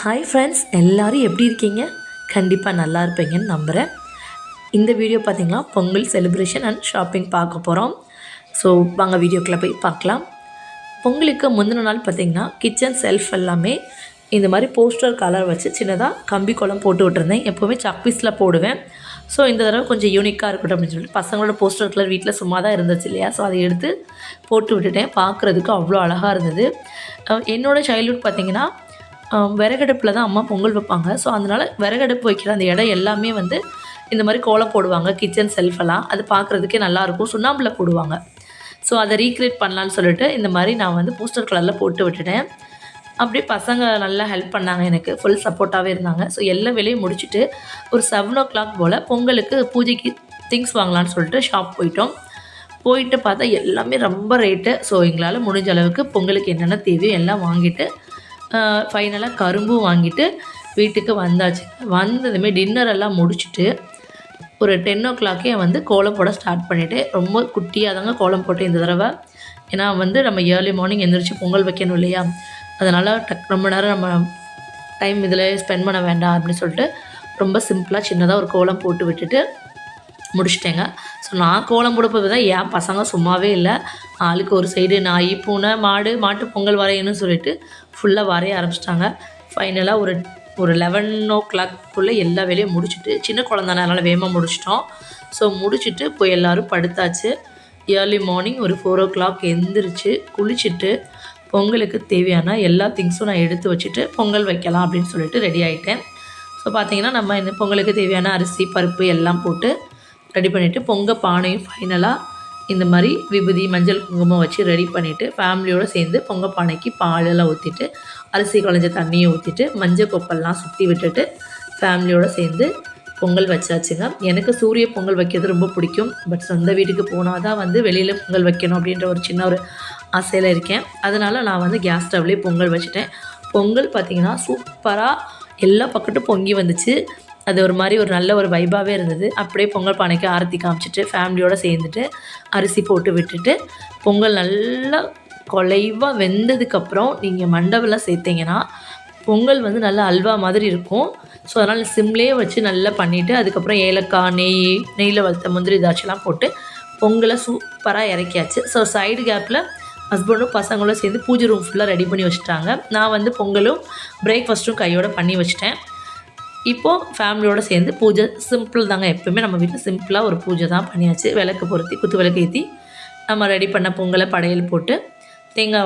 Hi friends, எல்லோரும் எப்படி இருக்கீங்க? கண்டிப்பாக நல்லா இருப்பீங்கன்னு நம்புகிறேன். இந்த வீடியோ பார்த்திங்கன்னா பொங்கல் செலிப்ரேஷன் அண்ட் ஷாப்பிங் பார்க்க போகிறோம். ஸோ வாங்க வீடியோக்குள்ளே போய் பார்க்கலாம். பொங்கலுக்கு முந்தின நாள் பார்த்திங்கன்னா கிச்சன் செல்ஃப் எல்லாமே இந்த மாதிரி போஸ்டர் கலர் வச்சு சின்னதாக கம்பி கோலம் போட்டு விட்டுருந்தேன். எப்போவுமே சாக்பீஸில் போடுவேன். ஸோ இந்த தடவை கொஞ்சம் யூனிக்காக இருக்கட்டும் அப்படின்னு சொல்லிட்டு பசங்களோட போஸ்டர் கலர் வீட்டில் சும்மா தான் இருந்துச்சு இல்லையா, ஸோ அதை எடுத்து போட்டு விட்டுட்டேன். பார்க்குறதுக்கு அவ்வளோ அழகாக இருந்தது. என்னோடய சைல்ட்ஹுட் பார்த்திங்கன்னா விறகடுப்பில் தான் அம்மா பொங்கல் வைப்பாங்க. ஸோ அதனால் விறகடுப்பு வைக்கிற அந்த இடம் எல்லாமே வந்து இந்த மாதிரி கோலம் போடுவாங்க. கிச்சன் செல்ஃபெல்லாம் அது பார்க்குறதுக்கே நல்லாயிருக்கும். சுண்ணாம்பில் போடுவாங்க. ஸோ அதை ரீக்ரியேட் பண்ணலான்னு சொல்லிட்டு இந்த மாதிரி நான் வந்து போஸ்டர் கலரில் போட்டு விட்டுட்டேன். அப்படியே பசங்க நல்லா ஹெல்ப் பண்ணாங்க, எனக்கு ஃபுல் சப்போர்ட்டாகவே இருந்தாங்க. ஸோ எல்லா வேலையும் முடிச்சுட்டு ஒரு 7 o'clock போல் பொங்கலுக்கு பூஜைக்கு திங்ஸ் வாங்கலான்னு சொல்லிட்டு ஷாப் போயிட்டு பார்த்தா எல்லாமே ரொம்ப ரேட்டு. ஸோ எங்களால் முடிஞ்ச அளவுக்கு பொங்கலுக்கு என்னென்ன தேவையோ எல்லாம் வாங்கிட்டு ஃபைனலாக கரும்பும் வாங்கிட்டு வீட்டுக்கு வந்தாச்சு. வந்ததுமே டின்னர் எல்லாம் முடிச்சுட்டு ஒரு 10 o'clock வந்து கோலம் போட ஸ்டார்ட் பண்ணிவிட்டேன். ரொம்ப குட்டியாக தாங்க கோலம் போட்டேன் இந்த தடவை. ஏன்னா வந்து நம்ம ஏர்லி மார்னிங் எழுந்திரிச்சு பொங்கல் வைக்கணும் இல்லையா, அதனால் ரொம்ப நேரம் நம்ம டைம் இதில் ஸ்பெண்ட் பண்ண வேண்டாம் அப்படின்னு சொல்லிட்டு ரொம்ப சிம்பிளாக சின்னதாக ஒரு கோலம் போட்டு விட்டுட்டு முடிச்சிட்டேங்க. ஸோ நான் கோலம் போடும்போது தான் என் பசங்க சும்மாவே இல்லை. ஆளுக்கு ஒரு சைடு நாய், பூனை, மாட்டு பொங்கல் வரையணும்னு சொல்லிட்டு ஃபுல்லாக வரைய ஆரம்பிச்சிட்டாங்க. ஃபைனலாக ஒரு 11 o'clock எல்லா வேலையும் முடிச்சுட்டு, சின்ன குழந்தானே அதனால் வேகமாக முடிச்சிட்டோம். ஸோ முடிச்சுட்டு போய் எல்லோரும் படுத்தாச்சு. ஏர்லி மார்னிங் ஒரு 4 o'clock எழுந்திரிச்சு குளிச்சுட்டு பொங்கலுக்கு தேவையான எல்லா திங்ஸும் நான் எடுத்து வச்சுட்டு பொங்கல் வைக்கலாம் அப்படின்னு சொல்லிட்டு ரெடி ஆகிட்டேன். ஸோ பார்த்திங்கன்னா நம்ம இந்த பொங்கலுக்கு தேவையான அரிசி, பருப்பு எல்லாம் போட்டு ரெடி பண்ணிவிட்டு பானையும் ஃபைனலாக இந்த மாதிரி விபூதி, மஞ்சள், குங்குமம் வச்சு ரெடி பண்ணிவிட்டு ஃபேமிலியோடு சேர்ந்து பானைக்கு பாலெல்லாம் ஊற்றிட்டு அரிசி குழஞ்ச தண்ணியை ஊற்றிட்டு மஞ்சள் கொப்பெல்லாம் சுற்றி விட்டுட்டு ஃபேமிலியோடு சேர்ந்து பொங்கல் வச்சாச்சுங்க. எனக்கு சூரிய பொங்கல் வைக்கிறது ரொம்ப பிடிக்கும். பட் சொந்த வீட்டுக்கு போனால் தான் வந்து வெளியில் பொங்கல் வைக்கணும் அப்படின்ற ஒரு சின்ன ஒரு ஆசையில் இருக்கேன். அதனால் நான் வந்து கேஸ் ஸ்டவ்லேயே பொங்கல் வச்சுட்டேன். பொங்கல் பார்த்திங்கன்னா சூப்பராக எல்லா பக்கட்டும் பொங்கி வந்துச்சு. அது ஒரு மாதிரி ஒரு நல்ல ஒரு வைபாகவே இருந்தது. அப்படியே பொங்கல் பானைக்கு ஆரத்தி காமிச்சிட்டு ஃபேமிலியோடு சேர்ந்துட்டு அரிசி போட்டு விட்டுட்டு பொங்கல் நல்லா குலைவாக வெந்ததுக்கப்புறம் நீங்கள் மண்டபெல்லாம் சேர்த்திங்கன்னா பொங்கல் வந்து நல்லா அல்வா மாதிரி இருக்கும். ஸோ அதனால் சிம்லேயே வச்சு நல்லா பண்ணிவிட்டு அதுக்கப்புறம் ஏலக்காய், நெய்யில் வளர்த்த முந்திரி திராட்சைலாம் போட்டு பொங்கலை சூப்பராக இறக்கியாச்சு. ஸோ சைடு கேப்பில் ஹஸ்பண்டும் பசங்களும் சேர்ந்து பூஜை ரூம் ஃபுல்லாக ரெடி பண்ணி வச்சுட்டாங்க. நான் வந்து பொங்கலும் பிரேக்ஃபாஸ்ட்டும் கையோடு பண்ணி வச்சுட்டேன். இப்போது ஃபேமிலியோடு சேர்ந்து பூஜை சிம்பிள் தாங்க. எப்போவுமே நம்ம வீட்டில் சிம்பிளாக ஒரு பூஜை தான் பண்ணியாச்சு. விளக்கு பொருத்தி குத்து விளக்கு ஏற்றி நம்ம ரெடி பண்ண பொங்கலை படையல் போட்டு தேங்காய்